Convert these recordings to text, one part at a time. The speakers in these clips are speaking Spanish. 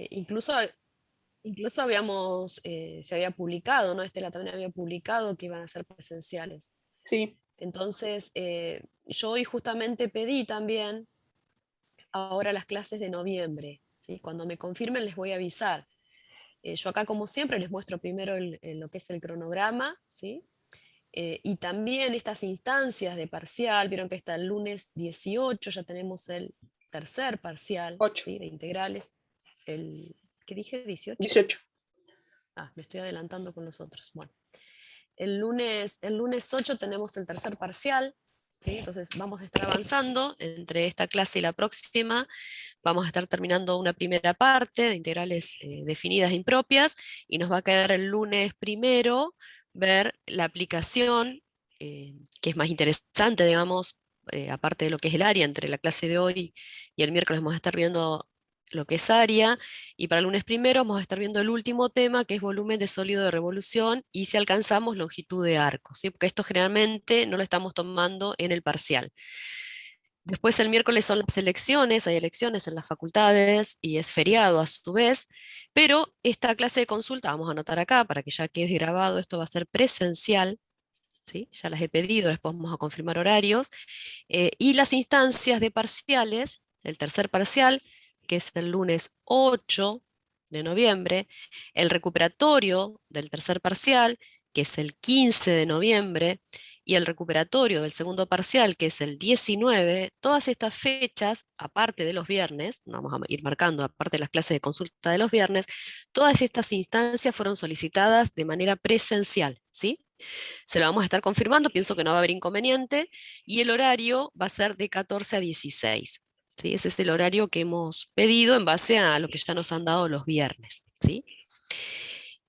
incluso, incluso habíamos, se había publicado, ¿no? Estela también había publicado que iban a ser presenciales. Sí. Entonces, yo hoy justamente pedí también ahora las clases de noviembre, ¿sí? Cuando me confirmen les voy a avisar. Yo acá, como siempre, les muestro primero lo que es el cronograma, ¿sí? Y también estas instancias de parcial, vieron que hasta el lunes 18 ya tenemos el tercer parcial, 8. ¿sí? De integrales. ¿Qué dije? ¿18? 18. Ah, me estoy adelantando con los otros. Bueno, el lunes 8 tenemos el tercer parcial, ¿sí? Entonces vamos a estar avanzando entre esta clase y la próxima. Vamos a estar terminando una primera parte de integrales definidas e impropias, y nos va a quedar el lunes primero ver la aplicación, que es más interesante, digamos, aparte de lo que es el área. Entre la clase de hoy y el miércoles vamos a estar viendo lo que es área, y para el lunes primero vamos a estar viendo el último tema, que es volumen de sólido de revolución, y si alcanzamos longitud de arco, ¿sí? Porque esto generalmente no lo estamos tomando en el parcial. Después el miércoles son las elecciones, hay elecciones en las facultades y es feriado a su vez, pero esta clase de consulta, vamos a anotar acá para que ya quede grabado, esto va a ser presencial, ¿sí? Ya las he pedido, después vamos a confirmar horarios, y las instancias de parciales, el tercer parcial, que es el lunes 8 de noviembre, el recuperatorio del tercer parcial, que es el 15 de noviembre, y el recuperatorio del segundo parcial, que es el 19, todas estas fechas, aparte de los viernes, vamos a ir marcando, aparte de las clases de consulta de los viernes, todas estas instancias fueron solicitadas de manera presencial, ¿sí? Se lo vamos a estar confirmando, pienso que no va a haber inconveniente, y el horario va a ser de 14 a 16. ¿Sí? Ese es el horario que hemos pedido en base a lo que ya nos han dado los viernes. ¿Sí?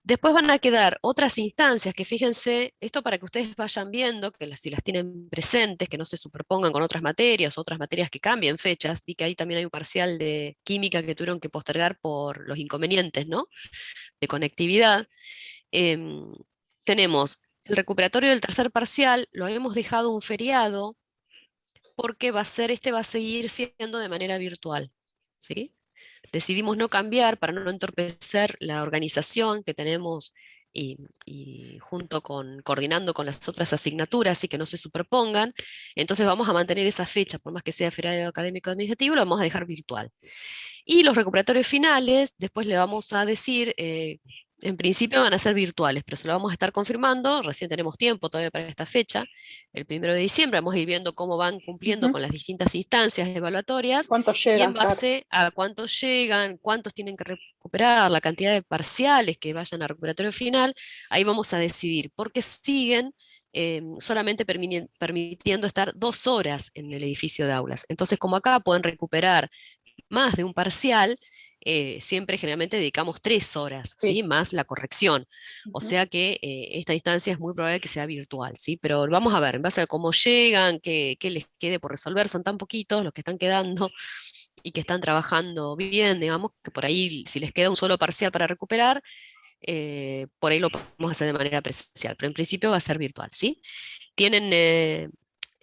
Después van a quedar otras instancias que, fíjense, esto para que ustedes vayan viendo, que si las tienen presentes, que no se superpongan con otras materias que cambien fechas. Vi que ahí también hay un parcial de química que tuvieron que postergar por los inconvenientes, ¿no? De conectividad. Em, Tenemos el recuperatorio del tercer parcial, lo habíamos dejado un feriado porque este va a seguir siendo de manera virtual, ¿sí? Decidimos no cambiar para no entorpecer la organización que tenemos, y junto con, coordinando con las otras asignaturas y que no se superpongan. Entonces vamos a mantener esa fecha, por más que sea feriado académico administrativo, lo vamos a dejar virtual. Y los recuperatorios finales, después le vamos a decir, en principio van a ser virtuales, pero se lo vamos a estar confirmando. Recién tenemos tiempo todavía para esta fecha, el 1 de diciembre. Vamos a ir viendo cómo van cumpliendo Ujú. con las distintas instancias evaluatorias, ¿Cuántos y en llegan? Claro. base a cuántos llegan, cuántos tienen que recuperar, la cantidad de parciales que vayan a recuperatorio final, ahí vamos a decidir, porque siguen solamente permitiendo estar 2 horas en el edificio de aulas. Entonces, como acá pueden recuperar más de un parcial, siempre generalmente dedicamos 3 horas, ¿sí? Sí. Más la corrección. O Ujú. sea que esta instancia es muy probable que sea virtual, ¿sí? Pero vamos a ver, en base a cómo llegan, qué les quede por resolver. Son tan poquitos los que están quedando y que están trabajando bien, digamos, que por ahí, si les queda un solo parcial para recuperar, por ahí lo podemos hacer de manera presencial, pero en principio va a ser virtual, ¿sí? Tienen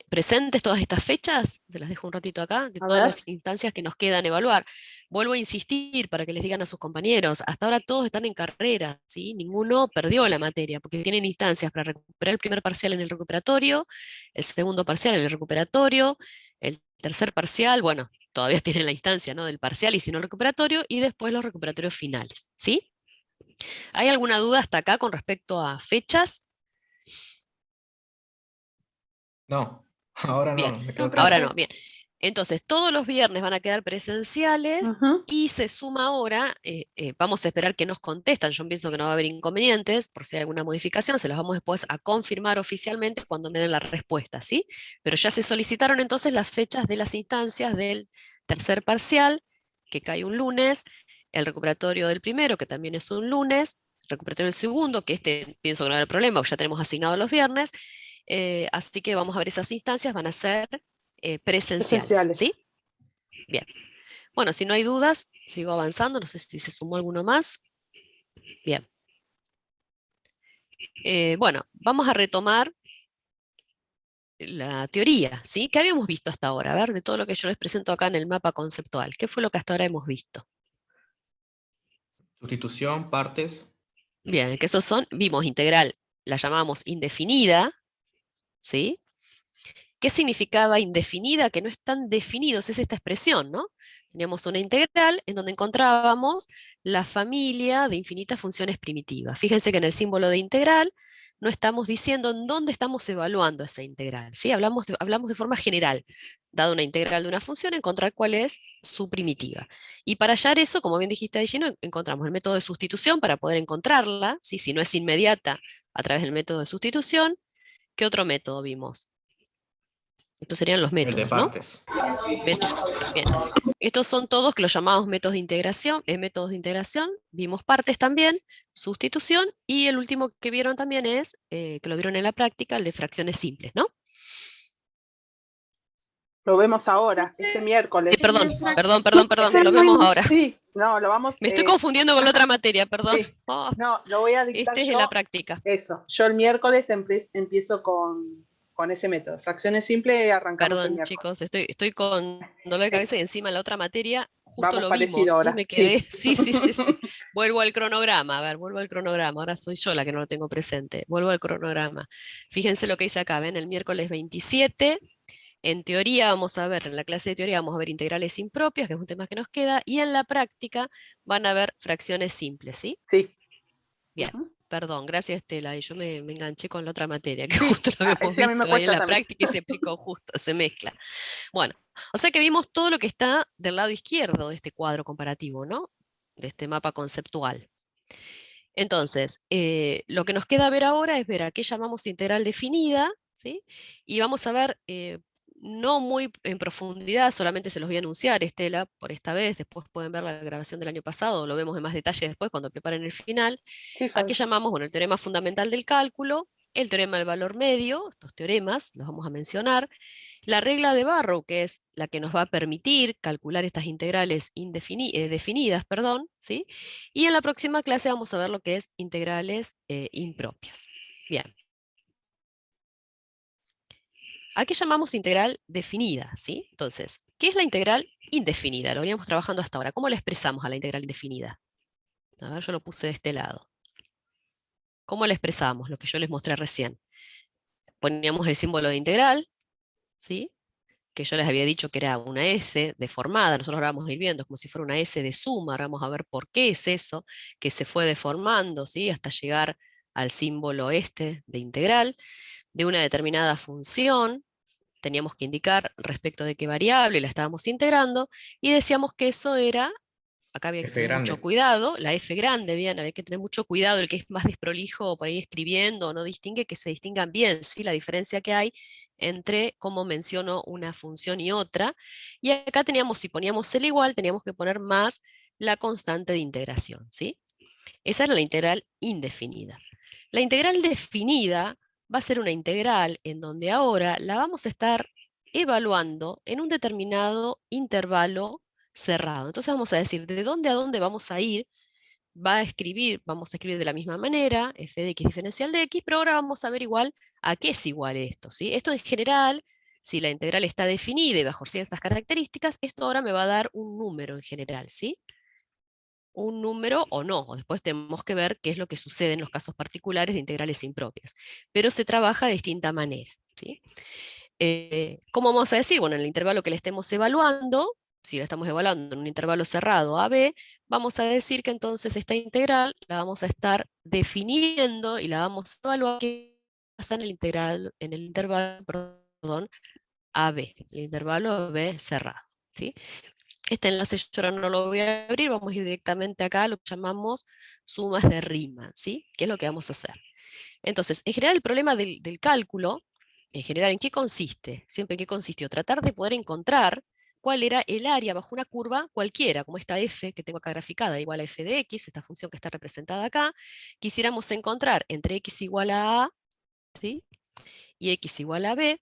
presentes todas estas fechas, se las dejo un ratito acá, de A todas ver. las instancias que nos quedan evaluar. Vuelvo a insistir para que les digan a sus compañeros, hasta ahora todos están en carrera, ¿sí? Ninguno perdió la materia, porque tienen instancias para recuperar el primer parcial en el recuperatorio, el segundo parcial en el recuperatorio, el tercer parcial, bueno, todavía tienen la instancia, ¿no? Del parcial y si no el recuperatorio, y después los recuperatorios finales, ¿sí? ¿Hay alguna duda hasta acá con respecto a fechas? No, ahora Bien, no, me No, quedó ahora claro. no, profe. bien. Entonces, todos los viernes van a quedar presenciales, Ujú. y se suma ahora, vamos a esperar que nos contestan. Yo pienso que no va a haber inconvenientes, por si hay alguna modificación, se las vamos después a confirmar oficialmente cuando me den la respuesta, ¿sí? Pero ya se solicitaron entonces las fechas de las instancias del tercer parcial, que cae un lunes, el recuperatorio del primero, que también es un lunes, el recuperatorio del segundo, que pienso que no va a haber problema, porque ya tenemos asignado los viernes. Así que vamos a ver esas instancias, van a ser presenciales, ¿sí? Esenciales. Bien. Bueno, si no hay dudas, sigo avanzando, no sé si se sumó alguno más. Bien. Bueno, vamos a retomar la teoría, ¿sí? ¿Qué habíamos visto hasta ahora? A ver, de todo lo que yo les presento acá en el mapa conceptual, ¿qué fue lo que hasta ahora hemos visto? Sustitución, partes. Bien, que esos son, vimos integral, la llamábamos indefinida, ¿sí? ¿Qué significaba indefinida? Que no están definidos, es esta expresión, ¿no? Teníamos una integral en donde encontrábamos la familia de infinitas funciones primitivas. Fíjense que en el símbolo de integral no estamos diciendo en dónde estamos evaluando esa integral, ¿sí? Hablamos de forma general, dado una integral de una función, encontrar cuál es su primitiva. Y para hallar eso, como bien dijiste ahí, Gino, encontramos el método de sustitución para poder encontrarla, ¿sí? Si no es inmediata a través del método de sustitución. ¿Qué otro método vimos? Estos serían los El de métodos, ¿no? partes. Bien. Estos son todos que los llamamos métodos de integración. Vimos partes también, sustitución, y el último que vieron también es, que lo vieron en la práctica, el de fracciones simples, ¿no? Lo vemos ahora, este miércoles. Sí, perdón, lo vemos ahora. Sí, no, lo vamos... Me estoy confundiendo con la otra materia, perdón. Sí. No, lo voy a dictar Este es yo. en la práctica. Eso, yo el miércoles empiezo con ese método. Fracciones simples arrancamos el Perdón, miércoles. chicos, estoy con dolor de cabeza y encima en la otra materia justo Vamos lo parecido vimos. ahora. Entonces me quedé, Sí. sí. Vuelvo al cronograma, a ver, vuelvo al cronograma. Ahora soy yo la que no lo tengo presente. Vuelvo al cronograma. Fíjense lo que dice acá, ¿ven? El miércoles 27, en teoría vamos a ver, en la clase de teoría vamos a ver integrales impropias, que es un tema que nos queda, y en la práctica van a ver fracciones simples, ¿sí? Sí. Bien. Perdón, gracias Estela, y yo me enganché con la otra materia, que Sí. justo lo habíamos Sí, a mí me visto ahí en cuesta la también. práctica y se aplicó justo, se mezcla. Bueno, o sea que vimos todo lo que está del lado izquierdo de este cuadro comparativo, ¿no? De este mapa conceptual. Entonces, lo que nos queda ver ahora es ver a qué llamamos integral definida, ¿sí? Y vamos a ver, no muy en profundidad, solamente se los voy a anunciar, Estela, por esta vez, después pueden ver la grabación del año pasado, lo vemos en más detalle después cuando preparen el final. Sí, ¿A qué llamamos? Bueno, el teorema fundamental del cálculo, el teorema del valor medio, estos teoremas los vamos a mencionar, la regla de Barrow, que es la que nos va a permitir calcular estas integrales definidas, perdón, ¿sí? Y en la próxima clase vamos a ver lo que es integrales impropias. Bien. ¿A qué llamamos integral definida? ¿Sí? Entonces, ¿qué es la integral indefinida? Lo veníamos trabajando hasta ahora. ¿Cómo la expresamos a la integral indefinida? A ver, yo lo puse de este lado. ¿Cómo la expresamos? Lo que yo les mostré recién. Poníamos el símbolo de integral, ¿sí? Que yo les había dicho que era una S deformada, nosotros ahora vamos a ir viendo, como si fuera una S de suma, ahora vamos a ver por qué es eso, que se fue deformando, ¿sí? Hasta llegar al símbolo este de integral, de una determinada función, teníamos que indicar respecto de qué variable la estábamos integrando, y decíamos que eso era, acá había que F tener mucho grande. cuidado, la F grande, bien, había que tener mucho cuidado, el que es más desprolijo por ahí escribiendo o no distingue, que se distingan bien, ¿sí? La diferencia que hay entre cómo menciono una función y otra, y acá teníamos, si poníamos el igual, teníamos que poner más la constante de integración, ¿sí? Esa era la integral indefinida. La integral definida va a ser una integral en donde ahora la vamos a estar evaluando en un determinado intervalo cerrado. Entonces vamos a decir de dónde a dónde vamos a ir, vamos a escribir de la misma manera, f de x diferencial de x, pero ahora vamos a ver igual a qué es igual esto, ¿sí? Esto en general, si la integral está definida y bajo ciertas características, esto ahora me va a dar un número en general, ¿sí? Un número o no, o después tenemos que ver qué es lo que sucede en los casos particulares de integrales impropias, pero se trabaja de distinta manera, ¿sí? ¿Cómo vamos a decir? Bueno, en el intervalo que le estemos evaluando, si la estamos evaluando en un intervalo cerrado AB, vamos a decir que entonces esta integral la vamos a estar definiendo y la vamos a evaluar qué pasa en el intervalo, perdón, AB, el intervalo AB cerrado, ¿sí? Este enlace yo ahora no lo voy a abrir, vamos a ir directamente acá a lo que llamamos sumas de Riemann, ¿sí? ¿Qué es lo que vamos a hacer? Entonces, en general el problema del cálculo, en general, ¿en qué consiste? Siempre en qué consistió, tratar de poder encontrar cuál era el área bajo una curva cualquiera, como esta f que tengo acá graficada, igual a f de x, esta función que está representada acá, quisiéramos encontrar entre x igual a, ¿sí? Y x igual a b.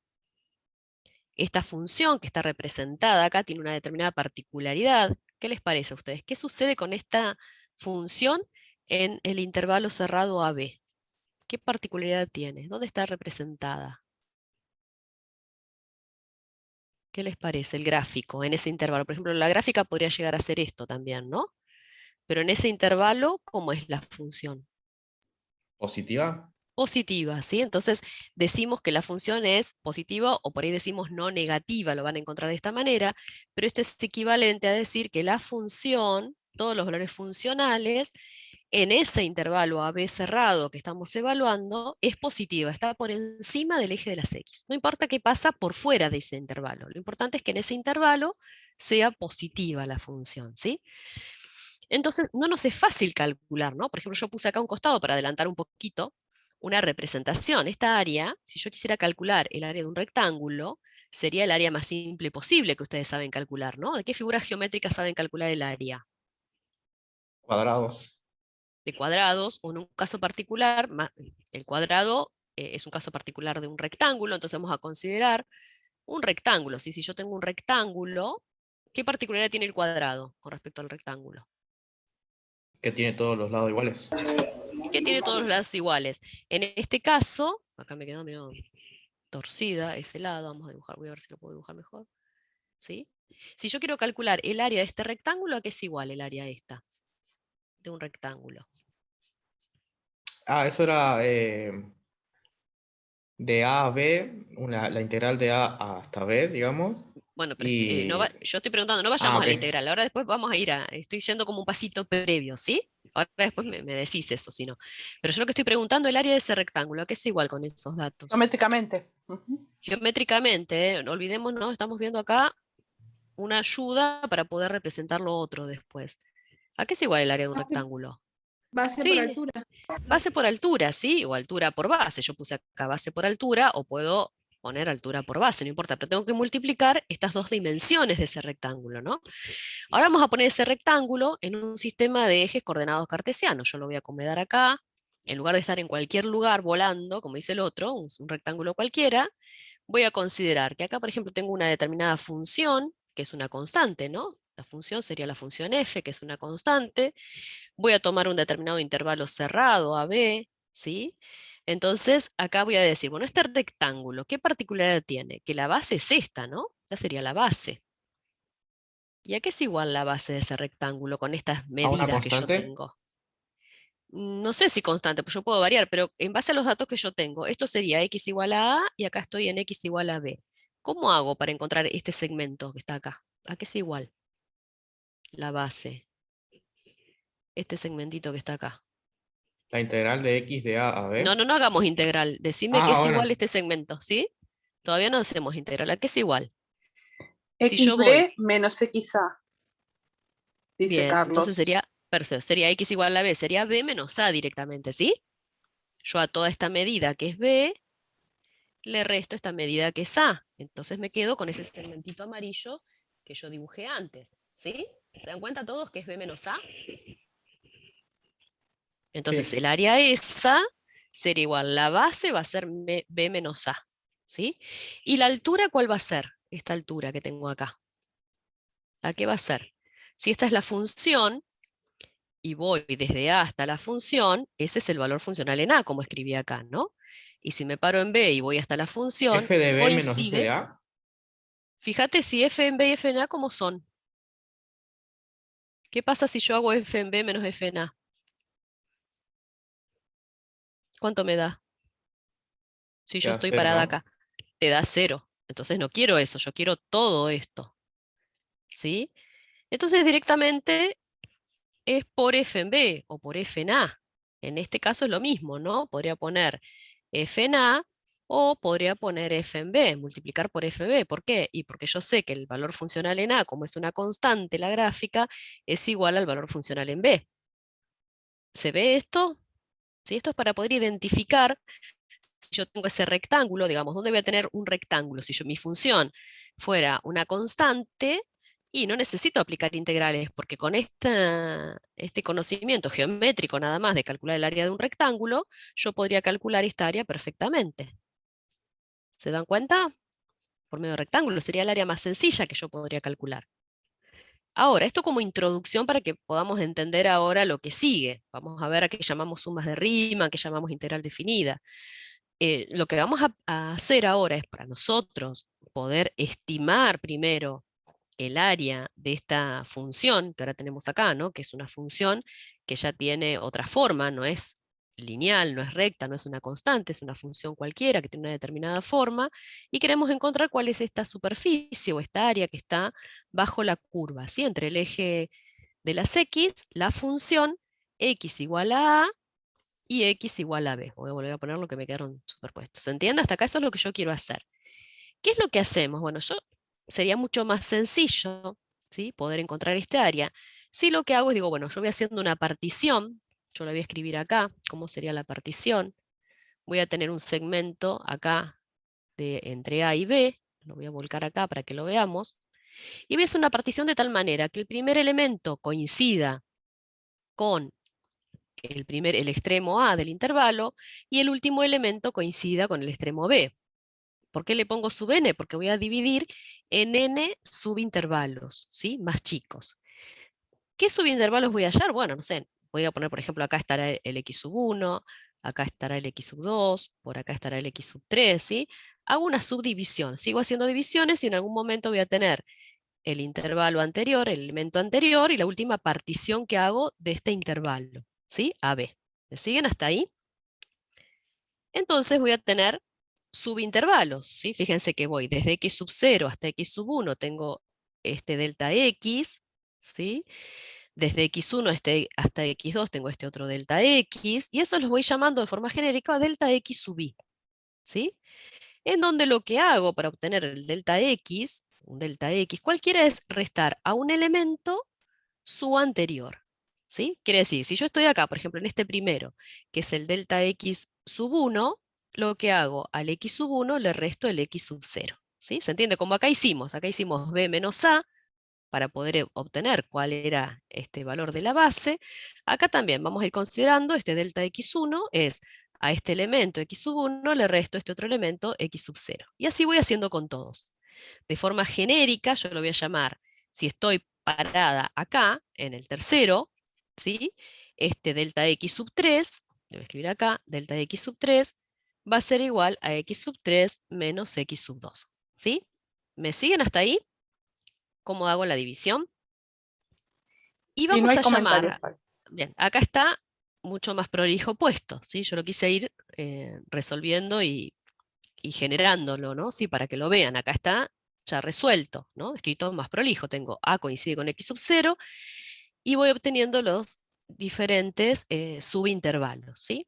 Esta función que está representada acá tiene una determinada particularidad. ¿Qué les parece a ustedes? ¿Qué sucede con esta función en el intervalo cerrado AB? ¿Qué particularidad tiene? ¿Dónde está representada? ¿Qué les parece el gráfico en ese intervalo? Por ejemplo, la gráfica podría llegar a ser esto también, ¿no? Pero en ese intervalo, ¿cómo es la función? ¿Positiva? Positiva, ¿sí? Entonces decimos que la función es positiva o por ahí decimos no negativa, lo van a encontrar de esta manera, pero esto es equivalente a decir que la función, todos los valores funcionales, en ese intervalo AB cerrado que estamos evaluando, es positiva, está por encima del eje de las X. No importa qué pasa por fuera de ese intervalo, lo importante es que en ese intervalo sea positiva la función, ¿sí? Entonces no nos es fácil calcular, ¿no? Por ejemplo, yo puse acá un costado para adelantar un poquito una representación. Esta área, si yo quisiera calcular el área de un rectángulo, sería el área más simple posible que ustedes saben calcular, ¿no? ¿De qué figuras geométricas saben calcular el área? Cuadrados. De cuadrados, o en un caso particular, el cuadrado es un caso particular de un rectángulo, entonces vamos a considerar un rectángulo. ¿Sí? Si yo tengo un rectángulo, ¿qué particularidad tiene el cuadrado con respecto al rectángulo? Que tiene todos los lados iguales. Que tiene todos los lados iguales. En este caso, acá me quedó medio torcida ese lado, vamos a dibujar, voy a ver si lo puedo dibujar mejor. ¿Sí? Si yo quiero calcular el área de este rectángulo, ¿a qué es igual el área esta? De un rectángulo. Ah, eso era de A a B, la integral de A hasta B, digamos. Bueno, pero Y... yo estoy preguntando, no Ah, vayamos a ok. la integral, ahora después vamos a ir estoy yendo como un pasito previo, ¿sí? Ahora después me decís eso, si no. Pero yo lo que estoy preguntando, el área de ese rectángulo, ¿a qué es igual con esos datos? Geométricamente. Ujú. Geométricamente, no olvidémonos, estamos viendo acá una ayuda para poder representar lo otro después. ¿A qué es igual el área de un Base, rectángulo? base por Sí, altura. base por altura, ¿sí? O altura por base. Yo puse acá base por altura o puedo poner altura por base, no importa, pero tengo que multiplicar estas dos dimensiones de ese rectángulo, ¿no? Ahora vamos a poner ese rectángulo en un sistema de ejes coordenados cartesianos. Yo lo voy a acomodar acá, en lugar de estar en cualquier lugar volando, como dice el otro, un rectángulo cualquiera, voy a considerar que acá, por ejemplo, tengo una determinada función, que es una constante, ¿no? La función sería la función f, que es una constante. Voy a tomar un determinado intervalo cerrado, AB, ¿sí? Entonces, acá voy a decir, bueno, este rectángulo, ¿qué particularidad tiene? Que la base es esta, ¿no? Esta sería la base. ¿Y a qué es igual la base de ese rectángulo con estas ¿A una medidas que yo constante? tengo? No sé si constante, pues yo puedo variar, pero en base a los datos que yo tengo, esto sería x igual a y acá estoy en x igual a b. ¿Cómo hago para encontrar este segmento que está acá? ¿A qué es igual? La base. Este segmentito que está acá. La integral de X de A a No, B. no hagamos integral. Decime que Ah, es bueno. igual este segmento, ¿sí? Todavía no hacemos integral. ¿A qué es igual? Si yo voy, XB menos XA, dice bien, entonces Carlos. sería x igual a b, sería b menos a directamente, ¿sí? Yo a toda esta medida que es b, le resto esta medida que es a. Entonces me quedo con ese segmentito amarillo que yo dibujé antes, ¿sí? ¿Se dan cuenta todos que es b menos a? Entonces Sí. el área esa sería igual, la base va a ser b menos a, ¿sí? ¿Y la altura cuál va a ser? Esta altura que tengo acá. ¿A qué va a ser? Si esta es la función, y voy desde A hasta la función, ese es el valor funcional en A, como escribí acá, ¿no? Y si me paro en B y voy hasta la función, F de B menos F de coincide. A. Fíjate si f en B y f en A, ¿cómo son? ¿Qué pasa si yo hago f en B menos f en A? ¿Cuánto me da? Si Te yo da estoy 0, parada ¿no? acá. Te da 0. Entonces no quiero eso, yo quiero todo esto. ¿Sí? Entonces directamente es por f en B o por f en A. En este caso es lo mismo, ¿no? Podría poner f en A o podría poner f en B, multiplicar por fb. ¿Por qué? Y porque yo sé que el valor funcional en A, como es una constante la gráfica, es igual al valor funcional en B. ¿Se ve esto? ¿Sí? Esto es para poder identificar si yo tengo ese rectángulo, digamos, ¿dónde voy a tener un rectángulo? Si mi función fuera una constante, y no necesito aplicar integrales, porque con este conocimiento geométrico nada más de calcular el área de un rectángulo, yo podría calcular esta área perfectamente. ¿Se dan cuenta? Por medio de rectángulo sería el área más sencilla que yo podría calcular. Ahora, esto como introducción para que podamos entender ahora lo que sigue. Vamos a ver a qué llamamos sumas de Riemann, a qué llamamos integral definida. Lo que vamos a hacer ahora es para nosotros poder estimar primero el área de esta función que ahora tenemos acá, ¿no? Que es una función que ya tiene otra forma, no es lineal, no es recta, no es una constante, es una función cualquiera que tiene una determinada forma, y queremos encontrar cuál es esta superficie o esta área que está bajo la curva, ¿sí? Entre el eje de las x, la función x igual a y x igual a b. Voy a volver a poner lo que me quedaron superpuestos. ¿Se entiende? Hasta acá eso es lo que yo quiero hacer. ¿Qué es lo que hacemos? Bueno, sería mucho más sencillo, ¿sí? Poder encontrar este área. Si lo que hago es, digo, bueno, yo voy haciendo una partición, yo la voy a escribir acá, ¿cómo sería la partición? Voy a tener un segmento acá entre A y B, lo voy a volcar acá para que lo veamos, y voy a hacer una partición de tal manera que el primer elemento coincida con el extremo A del intervalo, y el último elemento coincida con el extremo B. ¿Por qué le pongo sub n? Porque voy a dividir en n subintervalos, ¿sí? Más chicos. ¿Qué subintervalos voy a hallar? Bueno, no sé, voy a poner, por ejemplo, acá estará el x sub 1, acá estará el x sub 2, por acá estará el x sub 3, ¿sí? Hago una subdivisión, sigo haciendo divisiones y en algún momento voy a tener el intervalo anterior, el elemento anterior y la última partición que hago de este intervalo, ¿sí? AB. ¿Me siguen hasta ahí? Entonces voy a tener subintervalos, ¿sí? Fíjense que voy desde x sub 0 hasta x sub 1, tengo este delta x, ¿sí? Desde x1 hasta x2 tengo este otro delta x, y eso los voy llamando de forma genérica delta x sub i, ¿sí? En donde lo que hago para obtener el delta x, un delta x cualquiera, es restar a un elemento su anterior, ¿sí? Quiere decir, si yo estoy acá, por ejemplo, en este primero, que es el delta x sub 1, lo que hago al x sub 1 le resto el x sub 0, ¿sí? ¿Se entiende? Como acá hicimos b menos a, para poder obtener cuál era este valor de la base, acá también vamos a ir considerando este delta x1 es a este elemento x sub 1 le resto este otro elemento x sub 0. Y así voy haciendo con todos. De forma genérica yo lo voy a llamar, si estoy parada acá, en el tercero, ¿sí? Este delta x sub 3, lo voy a escribir acá, delta x sub 3, va a ser igual a x sub 3 menos x sub 2. ¿Sí? ¿Me siguen hasta ahí? ¿Cómo hago la división? Y Y no vamos hay a comentarios. llamar, bien, acá está mucho más prolijo puesto, ¿sí? Yo lo quise ir resolviendo y generándolo, ¿no? Sí, para que lo vean, acá está ya resuelto, ¿no? Escrito más prolijo, tengo A coincide con X sub 0, y voy obteniendo los diferentes subintervalos, ¿sí?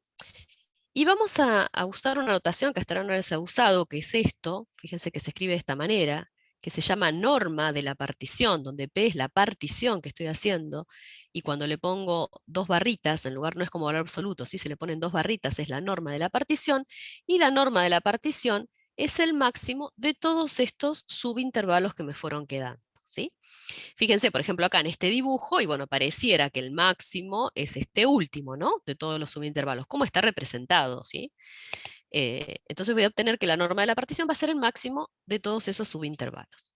Y vamos a usar una notación que hasta ahora no les he usado, que es esto, fíjense que se escribe de esta manera, que se llama norma de la partición, donde P es la partición que estoy haciendo, y cuando le pongo dos barritas, en lugar no es como valor absoluto, ¿sí? Se le ponen dos barritas, es la norma de la partición, y la norma de la partición es el máximo de todos estos subintervalos que me fueron quedando, ¿sí? Fíjense, por ejemplo, acá en este dibujo, y bueno, pareciera que el máximo es este último, ¿no? De todos los subintervalos. ¿Cómo está representado? ¿Sí? Entonces voy a obtener que la norma de la partición va a ser el máximo de todos esos subintervalos.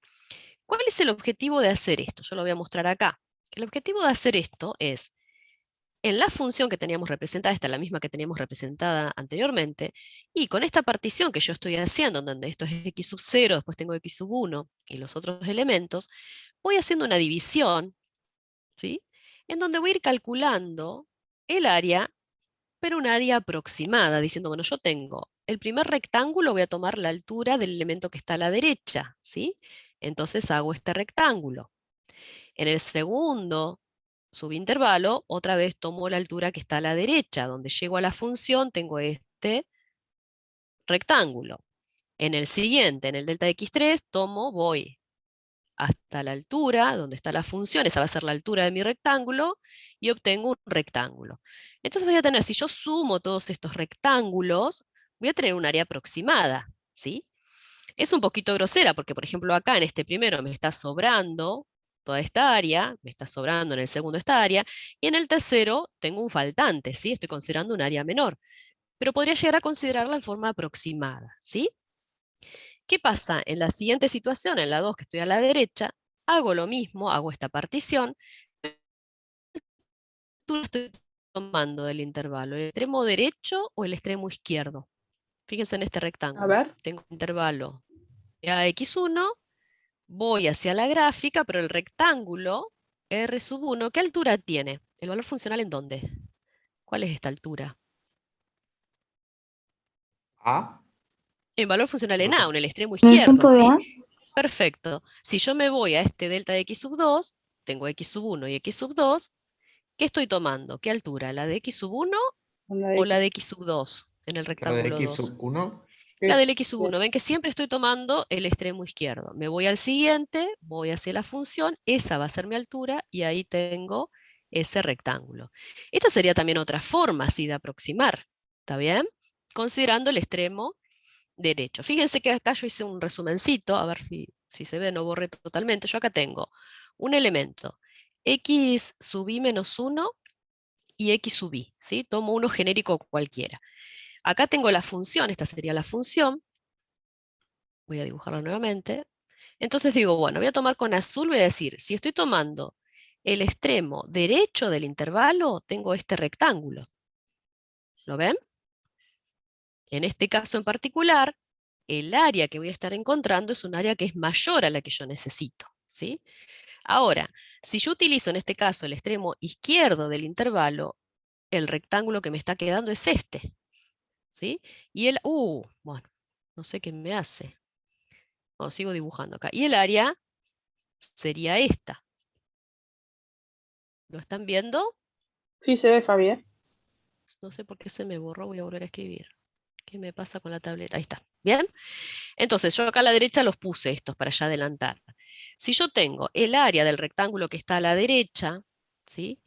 ¿Cuál es el objetivo de hacer esto? Yo lo voy a mostrar acá. El objetivo de hacer esto es, en la función que teníamos representada, esta es la misma que teníamos representada anteriormente, y con esta partición que yo estoy haciendo, donde esto es x sub 0, después tengo x sub 1 y los otros elementos, voy haciendo una división, ¿sí? En donde voy a ir calculando el área, pero un área aproximada, diciendo, bueno, yo tengo el primer rectángulo, voy a tomar la altura del elemento que está a la derecha, ¿sí? Entonces hago este rectángulo. En el segundo subintervalo, otra vez tomo la altura que está a la derecha, donde llego a la función, tengo este rectángulo. En el siguiente, en el delta x3, voy hasta la altura donde está la función, esa va a ser la altura de mi rectángulo, y obtengo un rectángulo. Entonces voy a tener, si yo sumo todos estos rectángulos, voy a tener un área aproximada, ¿sí? Es un poquito grosera porque, por ejemplo, acá en este primero me está sobrando toda esta área, me está sobrando en el segundo esta área, y en el tercero tengo un faltante, ¿sí? Estoy considerando un área menor, pero podría llegar a considerarla en forma aproximada, ¿sí? ¿Qué pasa? En la siguiente situación, en la 2 que estoy a la derecha, hago lo mismo, hago esta partición, pero estoy tomando del intervalo, ¿el extremo derecho o el extremo izquierdo? Fíjense en este A rectángulo. ver. Tengo un intervalo de AX1 voy hacia la gráfica, pero el rectángulo R sub 1, ¿qué altura tiene? ¿El valor funcional en dónde? ¿Cuál es esta altura? A. El valor funcional en A, en el extremo En el izquierdo, punto de ¿sí? A, Perfecto. Si yo me voy a este delta de x sub 2, tengo x sub 1 y x sub 2, ¿qué estoy tomando? ¿Qué altura? ¿La de x sub 1 con la de o la X. de x sub 2 en el La de rectángulo X 2? sub 1. La del Es, x sub 1. Ven que siempre estoy tomando el extremo izquierdo. Me voy al siguiente, voy hacia la función, esa va a ser mi altura y ahí tengo ese rectángulo. Esta sería también otra forma así de aproximar, ¿está bien? Considerando el extremo derecho. Fíjense que acá yo hice un resumencito, a ver si se ve, no borré totalmente. Yo acá tengo un elemento, x sub i menos 1 y x sub i, ¿sí? Tomo uno genérico cualquiera. Acá tengo la función, esta sería la función, voy a dibujarla nuevamente. Entonces digo, bueno, voy a tomar con azul, voy a decir, si estoy tomando el extremo derecho del intervalo, tengo este rectángulo. ¿Lo ven? En este caso en particular, el área que voy a estar encontrando es un área que es mayor a la que yo necesito, ¿sí? Ahora, si yo utilizo en este caso el extremo izquierdo del intervalo, el rectángulo que me está quedando es este, ¿sí? Y bueno, no sé qué me hace. Bueno, sigo dibujando acá. Y el área sería esta. ¿Lo están viendo? sí se ve, Fabi, ¿eh? No sé por qué se me borró, voy a volver a escribir. ¿Qué me pasa con la tableta? Ahí está. ¿Bien? Entonces, yo acá a la derecha los puse estos para ya adelantar. Si yo tengo el área del rectángulo que está a la derecha, ¿sí?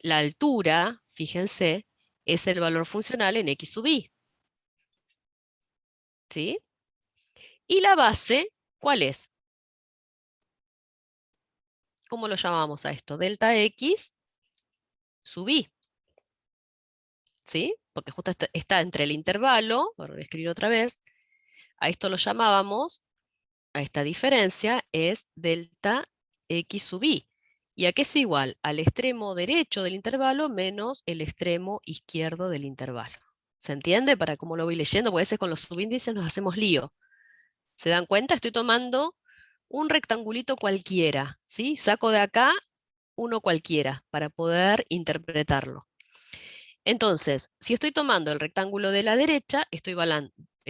La altura, fíjense, es el valor funcional en x sub i. ¿Sí? Y la base, ¿cuál es? ¿Cómo lo llamamos a esto? Delta x sub i. ¿Sí? Porque justo está entre el intervalo, lo voy a escribir otra vez, a esto lo llamábamos, a esta diferencia, es delta x sub i. ¿Y a qué es igual? Al extremo derecho del intervalo menos el extremo izquierdo del intervalo. ¿Se entiende? Para cómo lo voy leyendo, porque a veces con los subíndices nos hacemos lío. ¿Se dan cuenta? Estoy tomando un rectangulito cualquiera, ¿sí? Saco de acá uno cualquiera para poder interpretarlo. Entonces, si estoy tomando el rectángulo de la derecha, estoy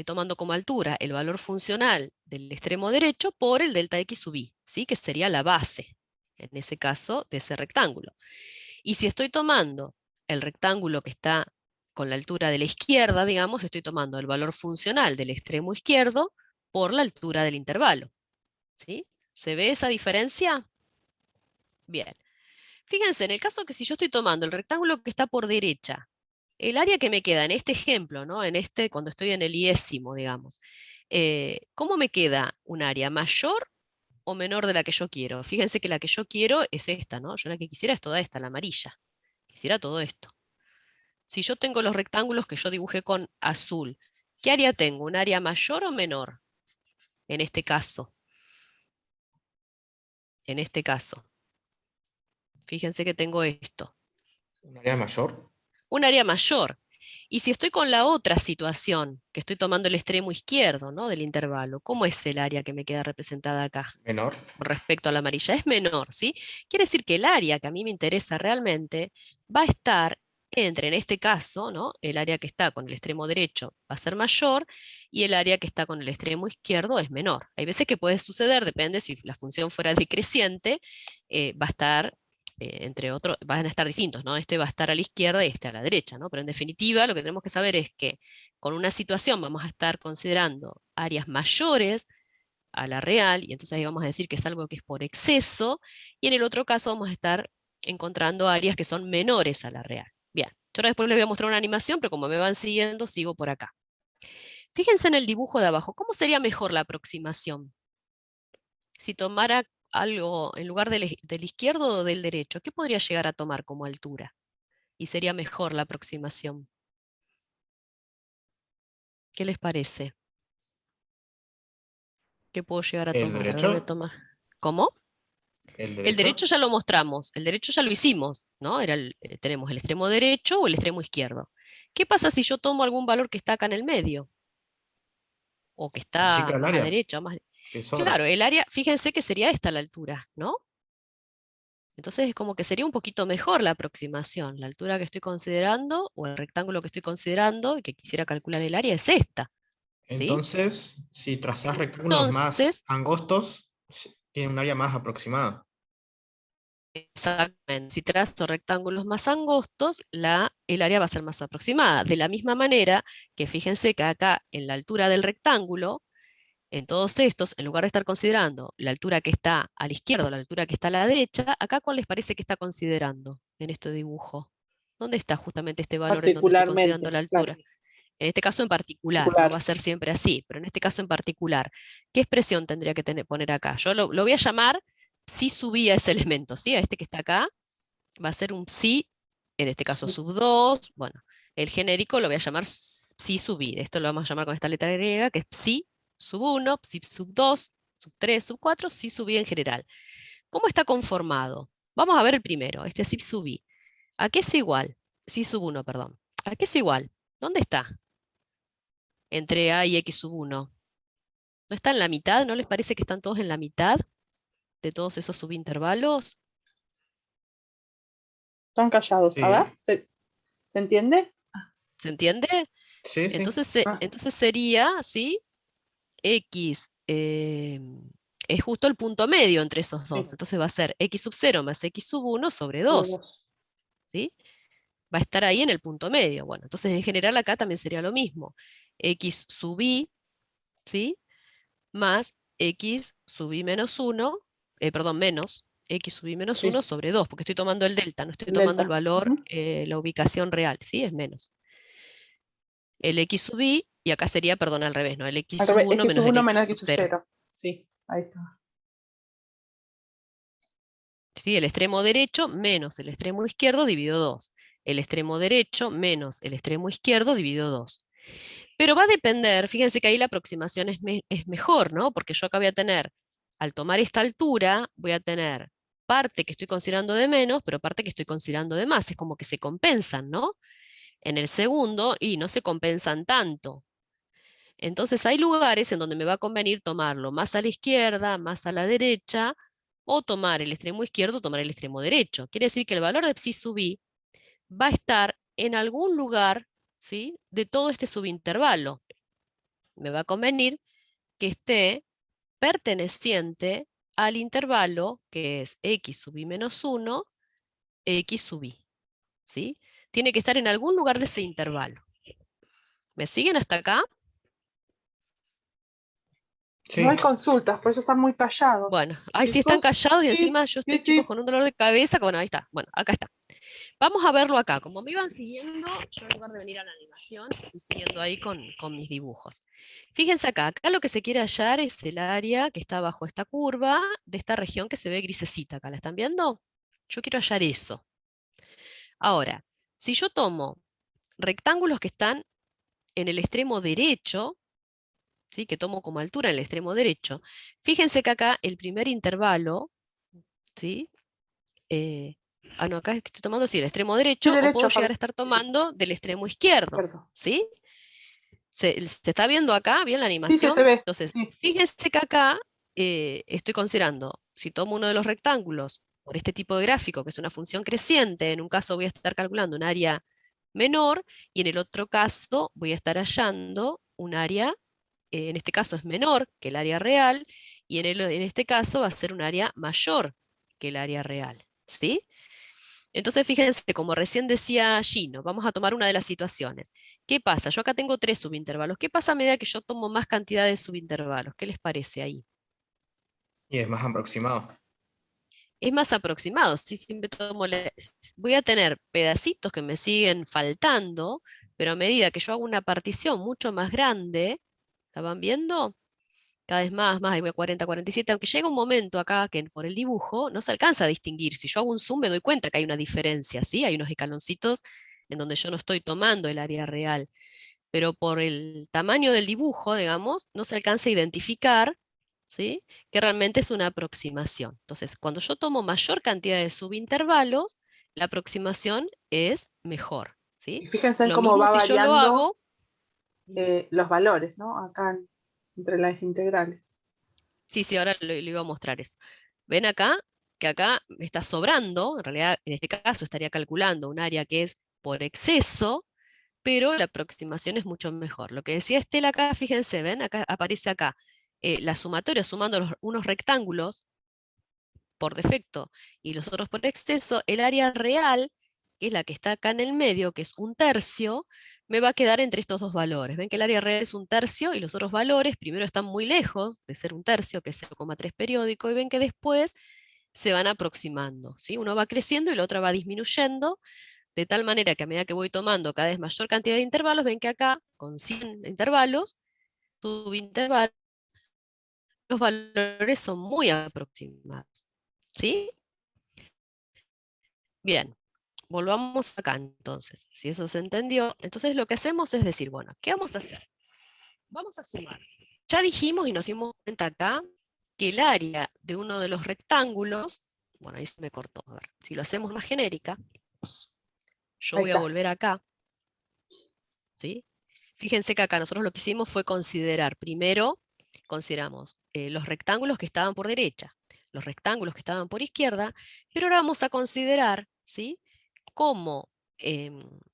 tomando como altura el valor funcional del extremo derecho por el delta x sub i, ¿sí? Que sería la base, en ese caso, de ese rectángulo. Y si estoy tomando el rectángulo que está con la altura de la izquierda, digamos, estoy tomando el valor funcional del extremo izquierdo por la altura del intervalo, ¿sí? ¿Se ve esa diferencia? Bien. Fíjense, en el caso que si yo estoy tomando el rectángulo que está por derecha, el área que me queda en este ejemplo, ¿no? En este, cuando estoy en el iésimo, digamos, ¿cómo me queda un área mayor o menor de la que yo quiero? Fíjense que la que yo quiero es esta, ¿no? Yo la que quisiera es toda esta, la amarilla. Quisiera todo esto. Si yo tengo los rectángulos que yo dibujé con azul, ¿qué área tengo? ¿Un área mayor o menor? En este caso. En este caso. Fíjense que tengo esto. Un área mayor. Un área mayor. Y si estoy con la otra situación, que estoy tomando el extremo izquierdo, ¿no? Del intervalo, ¿cómo es el área que me queda representada acá Menor. con respecto a la amarilla? Es menor, ¿sí? Quiere decir que el área que a mí me interesa realmente va a estar entre, en este caso, ¿no? El área que está con el extremo derecho va a ser mayor y el área que está con el extremo izquierdo es menor. Hay veces que puede suceder, depende si la función fuera decreciente, va a estar entre otros, van a estar distintos, ¿no? Este va a estar a la izquierda y este a la derecha, ¿no? Pero en definitiva lo que tenemos que saber es que con una situación vamos a estar considerando áreas mayores a la real, y entonces ahí vamos a decir que es algo que es por exceso, y en el otro caso vamos a estar encontrando áreas que son menores a la real. Bien, yo ahora después les voy a mostrar una animación, pero como me van siguiendo, sigo por acá. Fíjense en el dibujo de abajo, ¿cómo sería mejor la aproximación? Si tomara algo en lugar del izquierdo o del derecho, ¿qué podría llegar a tomar como altura? Y sería mejor la aproximación. ¿Qué les parece? ¿Qué puedo llegar a El tomar? A ver, voy a derecho. tomar. ¿Cómo? El El derecho derecho. ya lo mostramos, el derecho ya lo hicimos, ¿no? Tenemos el extremo derecho o el extremo izquierdo. ¿Qué pasa si yo tomo algún valor que está acá en el medio? O que está Achica el más a área. derecha, más... que sobra. Claro, el área, fíjense que sería esta la altura, ¿no? Entonces es como que sería un poquito mejor la aproximación. La altura que estoy considerando, o el rectángulo que estoy considerando, y que quisiera calcular el área, es esta, ¿sí? Entonces, si trazás rectángulos más Entonces, angostos, tiene un área más aproximada. exactamente, si trazo rectángulos más angostos, el área va a ser más aproximada. De la misma manera que fíjense que acá en la altura del rectángulo, en todos estos, en lugar de estar considerando la altura que está a la izquierda o la altura que está a la derecha, acá ¿cuál les parece que está considerando en este dibujo? ¿Dónde está justamente este valor en donde estoy considerando Particularmente, la claro, altura? En este caso en particular, no va particular. a ser siempre así, pero en este caso en particular, ¿qué expresión tendría que poner acá? Yo lo voy a llamar si subí a ese elemento, ¿sí? A este que está acá, va a ser un psi, en este caso sub 2, bueno, el genérico lo voy a llamar psi sub i, esto lo vamos a llamar con esta letra griega, que es psi sub 1, psi sub 2, sub 3, sub 4, psi sub i en general. ¿Cómo está conformado? Vamos a ver el primero, este psi sub i. ¿A qué es igual? Psi sub 1, perdón. ¿A qué es igual? ¿Dónde está? Entre a y x sub 1. ¿No está en la mitad? ¿No les parece que están todos en la mitad de todos esos subintervalos? Están callados. A ver, Sí, ¿se entiende? ¿Se entiende? sí, sí. Entonces, Ah, entonces sería, ¿sí? X es justo el punto medio entre esos dos. sí, Entonces va a ser x sub 0 más x sub 1 sobre sobre 2. 2. ¿Sí? Va a estar ahí en el punto medio. Bueno, entonces en general acá también sería lo mismo. X sub i, ¿sí? Más x sub i menos 1, perdón, menos x sub i menos 1 Sí, sobre 2, porque estoy tomando el delta, no estoy el tomando el delta. valor, Ujú. la ubicación real, ¿sí? Es menos. El x sub i, y acá sería, perdón, al revés, ¿no? El x Al sub revés, 1 x menos sub el 1 x menos sub x sub 0. 0. Sí, ahí está. ¿Sí? El extremo derecho menos el extremo izquierdo dividido 2. El extremo derecho menos el extremo izquierdo dividido 2. Pero va a depender, fíjense que ahí la aproximación es mejor, ¿no? Porque yo acá voy a tener, al tomar esta altura, voy a tener parte que estoy considerando de menos, pero parte que estoy considerando de más. Es como que se compensan, ¿no? En el segundo, y no se compensan tanto. Entonces hay lugares en donde me va a convenir tomarlo más a la izquierda, más a la derecha, o tomar el extremo izquierdo o tomar el extremo derecho. Quiere decir que el valor de psi sub i va a estar en algún lugar, ¿sí?, de todo este subintervalo. Me va a convenir que esté perteneciente al intervalo que es x sub i menos 1, x sub i. ¿Sí? Tiene que estar en algún lugar de ese intervalo. ¿Me siguen hasta acá? No hay Sí, consultas, por eso están muy callados. Bueno, ahí sí están Chicos, callados y sí, encima yo sí, estoy, chicos, sí. con un dolor de cabeza. Bueno, ahí está. Bueno, acá está. Vamos a verlo acá. Como me iban siguiendo, yo en lugar de venir a la animación, estoy siguiendo ahí con mis dibujos. Fíjense acá, acá lo que se quiere hallar es el área que está bajo esta curva de esta región que se ve grisecita acá. ¿La están viendo? Yo quiero hallar eso. Ahora, si yo tomo rectángulos que están en el extremo derecho, ¿sí?, que tomo como altura en el extremo derecho, fíjense que acá el primer intervalo, ¿sí? eh, no, acá estoy tomando sí, el extremo Sí, derecho, o puedo derecho, llegar a estar tomando del extremo izquierdo, izquierdo. ¿sí? ¿Se está viendo acá bien la Sí, se animación? ve. Entonces, Sí, fíjense que acá estoy considerando, si tomo uno de los rectángulos por este tipo de gráfico, que es una función creciente, en un caso voy a estar calculando un área menor, y en el otro caso voy a estar hallando un área, en este caso es menor que el área real, y en este caso va a ser un área mayor que el área real, ¿sí? Entonces, fíjense, como recién decía Gino, vamos a tomar una de las situaciones. ¿Qué pasa? Yo acá tengo 3 subintervalos. ¿Qué pasa a medida que yo tomo más cantidad de subintervalos? ¿Qué les parece ahí? y es más aproximado. Es más aproximado. Si siempre voy a tener pedacitos que me siguen faltando, pero a medida que yo hago una partición mucho más grande, ¿la van viendo? Cada vez más, ahí voy a 40, 47, aunque llega un momento acá que por el dibujo no se alcanza a distinguir. Si yo hago un zoom me doy cuenta que hay una diferencia, ¿sí? Hay unos escaloncitos en donde yo no estoy tomando el área real, pero por el tamaño del dibujo, digamos, no se alcanza a identificar, ¿sí?, que realmente es una aproximación. Entonces, cuando yo tomo mayor cantidad de subintervalos, la aproximación es mejor, ¿sí? y fíjense en Lo cómo mismo va si yo lo variando hago. los valores, ¿no? Acá entre las integrales. Sí, sí, ahora le iba a mostrar eso. ¿Ven acá? Que acá me está sobrando, en realidad en este caso estaría calculando un área que es por exceso, pero la aproximación es mucho mejor. Lo que decía Estela acá, fíjense, ven, acá aparece acá, la sumatoria sumando unos rectángulos por defecto y los otros por exceso, el área real, que es la que está acá en el medio, que es 1/3, me va a quedar entre estos dos valores. Ven que el área real es 1/3 y los otros valores primero están muy lejos de ser 1/3, que es 0,3 periódico, y ven que después se van aproximando, ¿sí? Uno va creciendo y la otra va disminuyendo, de tal manera que a medida que voy tomando cada vez mayor cantidad de intervalos, ven que acá, con 100 intervalos, subintervalos, los valores son muy aproximados, ¿sí? Bien, volvamos acá entonces. Si eso se entendió, entonces lo que hacemos es decir, bueno, ¿qué vamos a hacer? Vamos a sumar. Ya dijimos y nos dimos cuenta acá que el área de uno de los rectángulos, bueno, ahí se me cortó, a ver, si lo hacemos más genérica, yo Ahí voy a está. volver acá, ¿sí? Fíjense que acá nosotros lo que hicimos fue considerar, primero, consideramos los rectángulos que estaban por derecha, los rectángulos que estaban por izquierda, pero ahora vamos a considerar, ¿sí?, como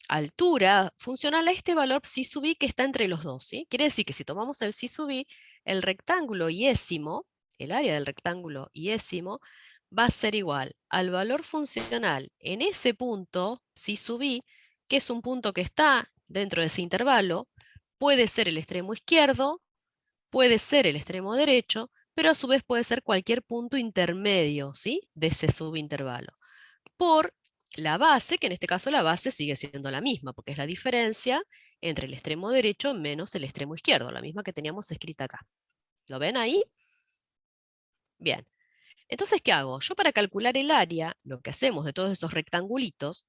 altura funcional a este valor psi sub i que está entre los dos, ¿sí? Quiere decir que si tomamos el psi sub i, el rectángulo iésimo, el área del rectángulo iésimo, va a ser igual al valor funcional en ese punto, psi sub i, que es un punto que está dentro de ese intervalo, puede ser el extremo izquierdo, puede ser el extremo derecho, pero a su vez puede ser cualquier punto intermedio, ¿sí?, de ese subintervalo, por la base, que en este caso la base sigue siendo la misma, porque es la diferencia entre el extremo derecho menos el extremo izquierdo, la misma que teníamos escrita acá. ¿Lo ven ahí? Bien. Entonces, ¿qué hago? Yo para calcular el área, lo que hacemos de todos esos rectangulitos,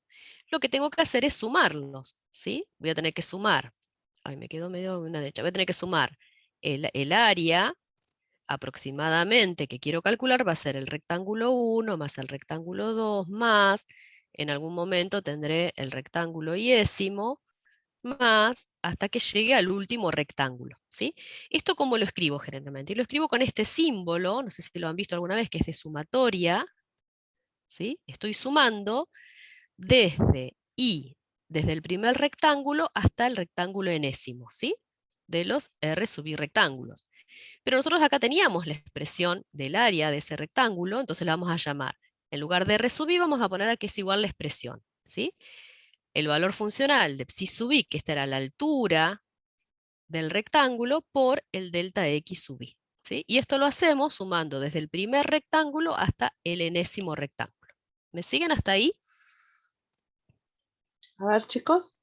lo que tengo que hacer es sumarlos, ¿sí? Voy a tener que sumar, ay, me quedó medio una derecha, voy a tener que sumar el área aproximadamente que quiero calcular, va a ser el rectángulo 1 más el rectángulo 2 más, en algún momento tendré el rectángulo iésimo, más hasta que llegue al último rectángulo, ¿sí? ¿Esto cómo lo escribo generalmente? Y lo escribo con este símbolo, no sé si lo han visto alguna vez, que es de sumatoria, ¿sí? Estoy sumando desde desde el primer rectángulo hasta el rectángulo enésimo, ¿sí?, de los R sub i rectángulos. Pero nosotros acá teníamos la expresión del área de ese rectángulo, entonces la vamos a llamar, en lugar de R sub i, vamos a poner a que es igual la expresión, ¿sí? El valor funcional de psi sub i, que esta era la altura del rectángulo, por el delta x sub i, ¿sí? Y esto lo hacemos sumando desde el primer rectángulo hasta el enésimo rectángulo. ¿Me siguen hasta ahí? A ver, chicos.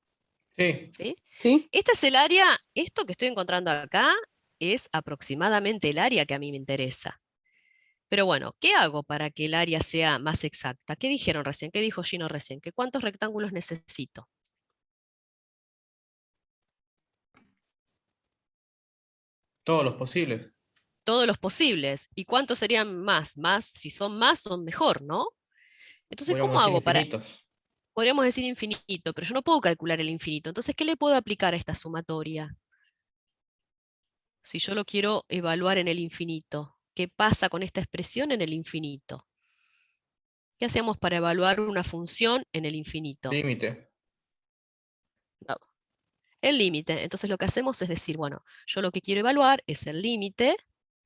Sí. ¿Sí? ¿Sí? Este es el área, esto que estoy encontrando acá es aproximadamente el área que a mí me interesa. Pero bueno, ¿qué hago para que el área sea más exacta? ¿Qué dijeron recién? ¿Qué dijo Gino recién? ¿Que cuántos rectángulos necesito? Todos los posibles. Todos los posibles. ¿Y cuántos serían más? Más, si son más, son mejor, ¿no? Entonces, Podríamos ¿cómo decir hago para...? infinitos. Podríamos decir infinito, pero yo no puedo calcular el infinito. Entonces, ¿qué le puedo aplicar a esta sumatoria? Si yo lo quiero evaluar en el infinito, ¿qué pasa con esta expresión en el infinito? ¿Qué hacemos para evaluar una función en el infinito? Límite. No, el límite. Entonces lo que hacemos es decir, bueno, yo lo que quiero evaluar es el límite,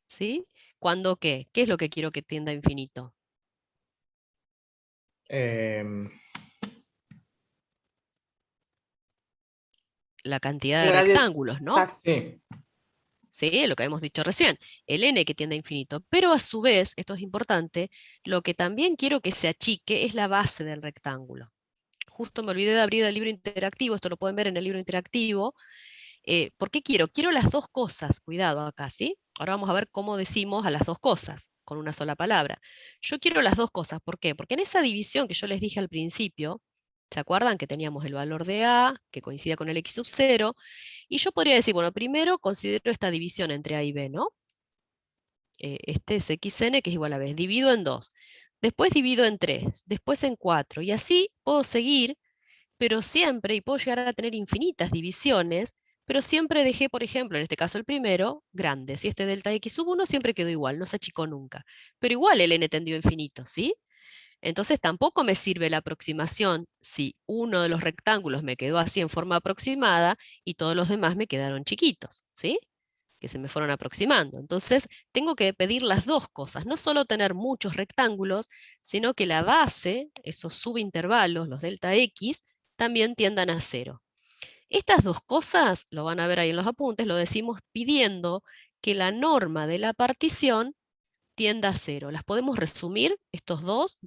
¿sí? ¿Cuándo qué? ¿Qué es lo que quiero que tienda a infinito? Em, La cantidad de El radio. rectángulos, ¿no? Exacto. sí. Sí, lo que habíamos dicho recién, el n que tiende a infinito. Pero a su vez, esto es importante, lo que también quiero que se achique es la base del rectángulo. Justo me olvidé de abrir el libro interactivo, esto lo pueden ver en el libro interactivo. ¿Por qué quiero? Quiero las dos cosas, cuidado acá, ¿sí? Ahora vamos a ver cómo decimos a las dos cosas, con una sola palabra. Yo quiero las dos cosas, ¿por qué? Porque en esa división que yo les dije al principio, ¿se acuerdan que teníamos el valor de A, que coincide con el x sub 0? Y yo podría decir, bueno, primero considero esta división entre A y B, ¿no? Este es xn, que es igual a B. Divido en 2. Después divido en 3. Después en 4. Y así puedo seguir, pero siempre, y puedo llegar a tener infinitas divisiones, pero siempre dejé, por ejemplo, en este caso el primero, grande. Si este delta x sub 1 siempre quedó igual, no se achicó nunca. Pero igual el n tendió a infinito, ¿sí? Entonces tampoco me sirve la aproximación si uno de los rectángulos me quedó así en forma aproximada y todos los demás me quedaron chiquitos, ¿sí? Que se me fueron aproximando. Entonces tengo que pedir las dos cosas, no solo tener muchos rectángulos, sino que la base, esos subintervalos, los delta x, también tiendan a 0. Estas dos cosas, lo van a ver ahí en los apuntes, lo decimos pidiendo que la norma de la partición tienda a 0. Las podemos resumir, estos dos,